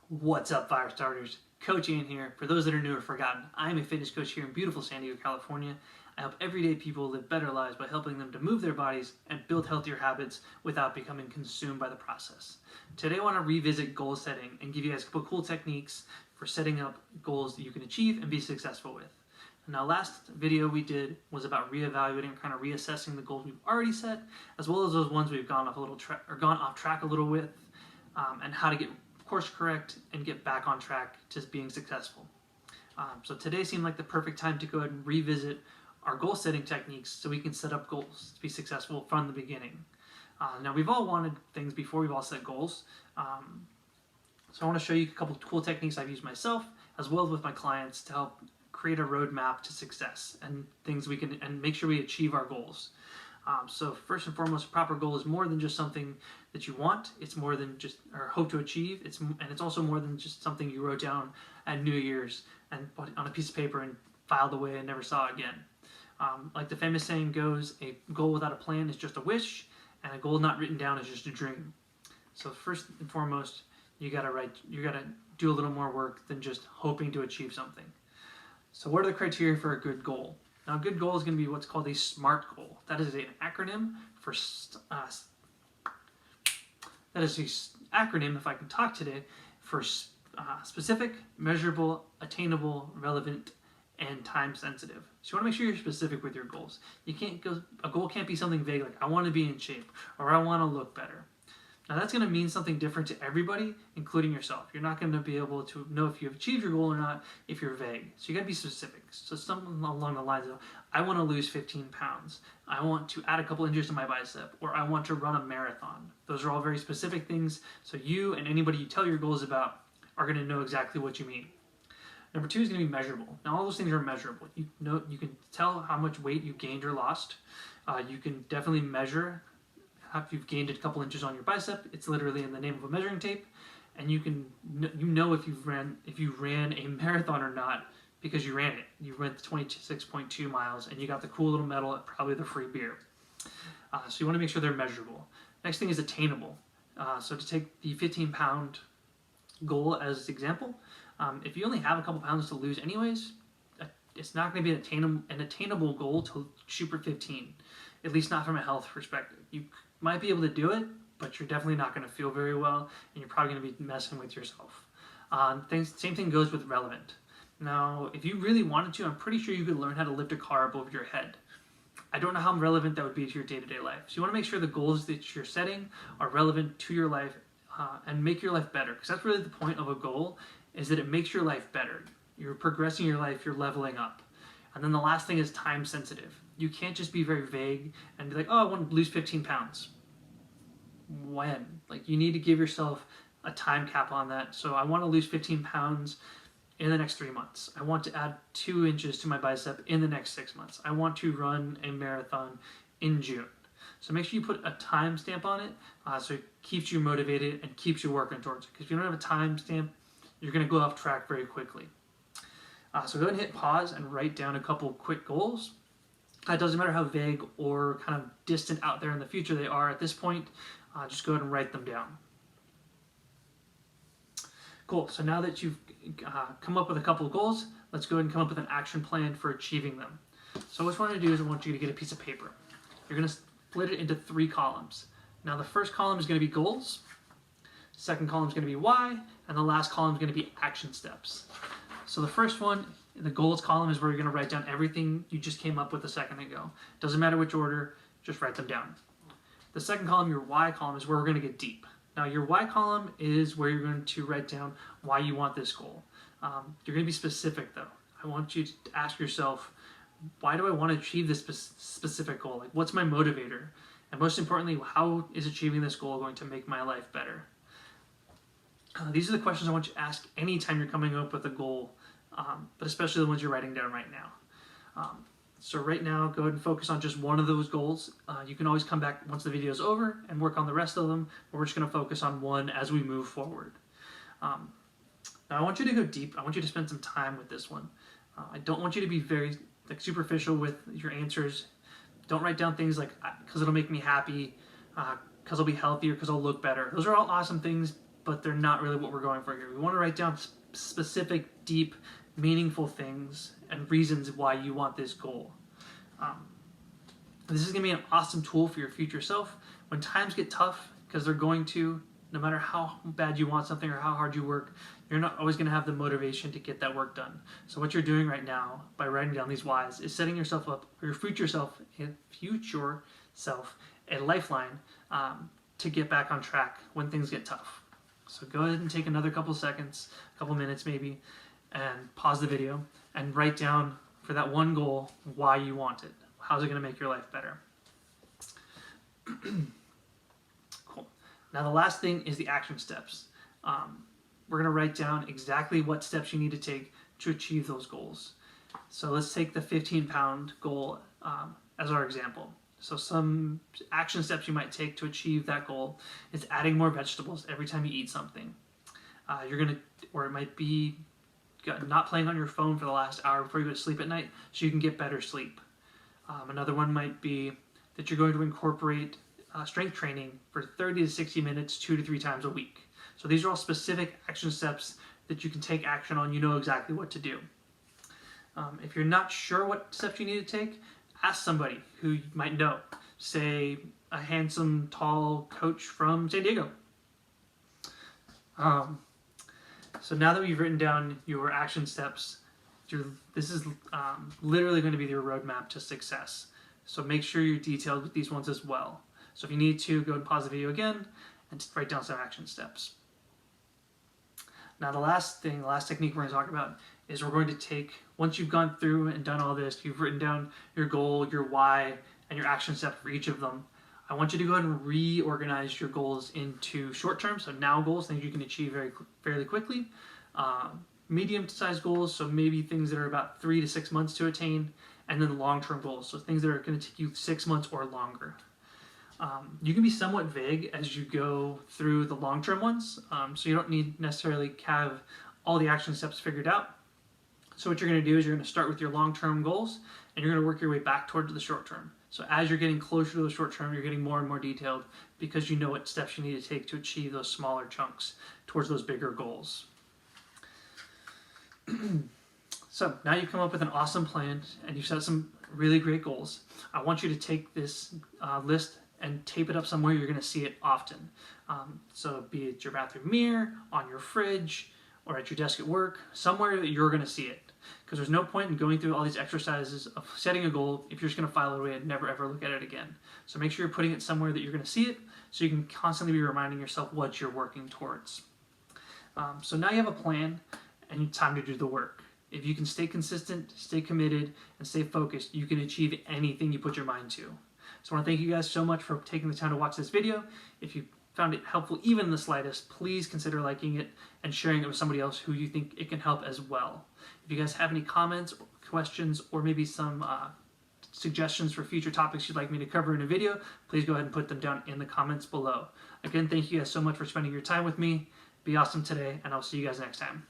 What's up, fire starters? Coach Ian here. For those that are new or forgotten, I am a fitness coach here in beautiful San Diego, California. I help everyday people live better lives by helping them to move their bodies and build healthier habits without becoming consumed by the process. Today I want to revisit goal setting and give you guys a couple cool techniques for setting up goals that you can achieve and be successful with. Now, last video we did was about reevaluating, kind of reassessing the goals we've already set, as well as those ones we've gone off track a little with, and how to get course correct and get back on track to being successful. So today seemed like the perfect time to go ahead and revisit our goal setting techniques so we can set up goals to be successful from the beginning. Now, we've all wanted things before, we've all set goals. So I want to show you a couple of cool techniques I've used myself as well as with my clients to help create a roadmap to success and things we can, and make sure we achieve our goals. So first and foremost, a proper goal is more than just something that you want. It's more than just or hope to achieve. It's also more than just something you wrote down at New Year's and put on a piece of paper and filed away and never saw again. Like the famous saying goes, a goal without a plan is just a wish, and a goal not written down is just a dream. So first and foremost, you gotta do a little more work than just hoping to achieve something. So what are the criteria for a good goal? Now, a good goal is going to be what's called a SMART goal. That is an acronym for if I can talk today, for specific, measurable, attainable, relevant, and time sensitive. So you want to make sure you're specific with your goals. A goal can't be something vague like I want to be in shape or I want to look better. Now that's going to mean something different to everybody, including yourself. You're not going to be able to know if you've achieved your goal or not if you're vague. So you got to be specific. So something along the lines of, I want to lose 15 pounds. I want to add a couple inches to my bicep, or I want to run a marathon. Those are all very specific things. So you and anybody you tell your goals about are going to know exactly what you mean. Number two is going to be measurable. Now all those things are measurable. You can tell how much weight you gained or lost. You can definitely measure if you've gained a couple inches on your bicep. It's literally in the name of a measuring tape, and you know if you ran a marathon or not because you ran it. You ran 26.2 miles and you got the cool little medal and probably the free beer. So you want to make sure they're measurable. Next thing is attainable. So to take the 15-pound goal as example, if you only have a couple pounds to lose anyways, it's not going to be an attainable goal to shoot for 15, at least not from a health perspective. You might be able to do it, but you're definitely not going to feel very well, and you're probably going to be messing with yourself. Same thing goes with relevant. Now, if you really wanted to, I'm pretty sure you could learn how to lift a car above your head. I don't know how relevant that would be to your day-to-day life. So you want to make sure the goals that you're setting are relevant to your life and make your life better, because that's really the point of a goal, is that it makes your life better. You're progressing your life, you're leveling up. And then the last thing is time sensitive. You can't just be very vague and be like, oh, I want to lose 15 pounds. When? Like, you need to give yourself a time cap on that. So I want to lose 15 pounds in the next 3 months. I want to add 2 inches to my bicep in the next 6 months. I want to run a marathon in June. So make sure you put a time stamp on it so it keeps you motivated and keeps you working towards it. Because if you don't have a time stamp, you're going to go off track very quickly. So go ahead and hit pause and write down a couple quick goals. It doesn't matter how vague or kind of distant out there in the future they are at this point, just go ahead and write them down. Cool, so now that you've come up with a couple of goals, let's go ahead and come up with an action plan for achieving them. So what I want to do is I want you to get a piece of paper. You're going to split it into 3 columns. Now the first column is going to be goals, second column is going to be why, and the last column is going to be action steps. So the first one, in the goals column, is where you're going to write down everything you just came up with a second ago. Doesn't matter which order, just write them down. The second column, your why column, is where we're going to get deep. Now your why column is where you're going to write down why you want this goal. You're going to be specific though. I want you to ask yourself, why do I want to achieve this specific goal? Like, what's my motivator? And most importantly, how is achieving this goal going to make my life better? These are the questions I want you to ask anytime you're coming up with a goal, but especially the ones you're writing down right now. So right now, go ahead and focus on just one of those goals. You can always come back once the video is over and work on the rest of them, but we're just going to focus on one as we move forward. Now I want you to go deep. I want you to spend some time with this one. I don't want you to be very superficial with your answers. Don't write down things like, because it'll make me happy, because I'll be healthier, because I'll look better. Those are all awesome things, but they're not really what we're going for here. We want to write down specific, deep, meaningful things and reasons why you want this goal. This is going to be an awesome tool for your future self when times get tough, because they're going to. No matter how bad you want something or how hard you work, you're not always going to have the motivation to get that work done. So what you're doing right now by writing down these whys is setting yourself up for your future self, a lifeline to get back on track when things get tough. So go ahead and take another couple seconds, a couple minutes maybe, and pause the video and write down for that one goal why you want it. How's it going to make your life better? Cool. Now the last thing is the action steps. We're going to write down exactly what steps you need to take to achieve those goals. So let's take the 15-pound goal as our example. So some action steps you might take to achieve that goal is adding more vegetables every time you eat something. Or it might be not playing on your phone for the last hour before you go to sleep at night so you can get better sleep. Another one might be that you're going to incorporate strength training for 30 to 60 minutes, 2 to 3 times a week. So these are all specific action steps that you can take action on. You know exactly what to do. If you're not sure what steps you need to take, ask somebody who you might know. Say a handsome, tall coach from San Diego. So now that we've written down your action steps, this is literally going to be your roadmap to success. So make sure you're detailed with these ones as well. So if you need to, go and pause the video again and write down some action steps. Now the last technique we're going to talk about is we're going to take, once you've gone through and done all this, you've written down your goal, your why, and your action step for each of them. I want you to go ahead and reorganize your goals into short-term, so now goals, things you can achieve fairly quickly. Medium-sized goals, so maybe things that are about 3 to 6 months to attain, and then long-term goals, so things that are going to take you 6 months or longer. You can be somewhat vague as you go through the long-term ones, so you don't need necessarily have all the action steps figured out. So what you're going to do is you're going to start with your long-term goals, and you're going to work your way back towards the short-term. So as you're getting closer to the short-term, you're getting more and more detailed because you know what steps you need to take to achieve those smaller chunks towards those bigger goals. So now you've come up with an awesome plan and you've set some really great goals. I want you to take this list and tape it up somewhere you're going to see it often. So be it your bathroom mirror, on your fridge, or at your desk at work, somewhere that you're going to see it. Because there's no point in going through all these exercises of setting a goal if you're just going to file it away and never ever look at it again. So make sure you're putting it somewhere that you're going to see it so you can constantly be reminding yourself what you're working towards. So now you have a plan and it's time to do the work. If you can stay consistent, stay committed, and stay focused, you can achieve anything you put your mind to. So I want to thank you guys so much for taking the time to watch this video. If you found it helpful even in the slightest, please consider liking it and sharing it with somebody else who you think it can help as well. If you guys have any comments, questions, or maybe some suggestions for future topics you'd like me to cover in a video, please go ahead and put them down in the comments below. Again, thank you guys so much for spending your time with me. Be awesome today, and I'll see you guys next time.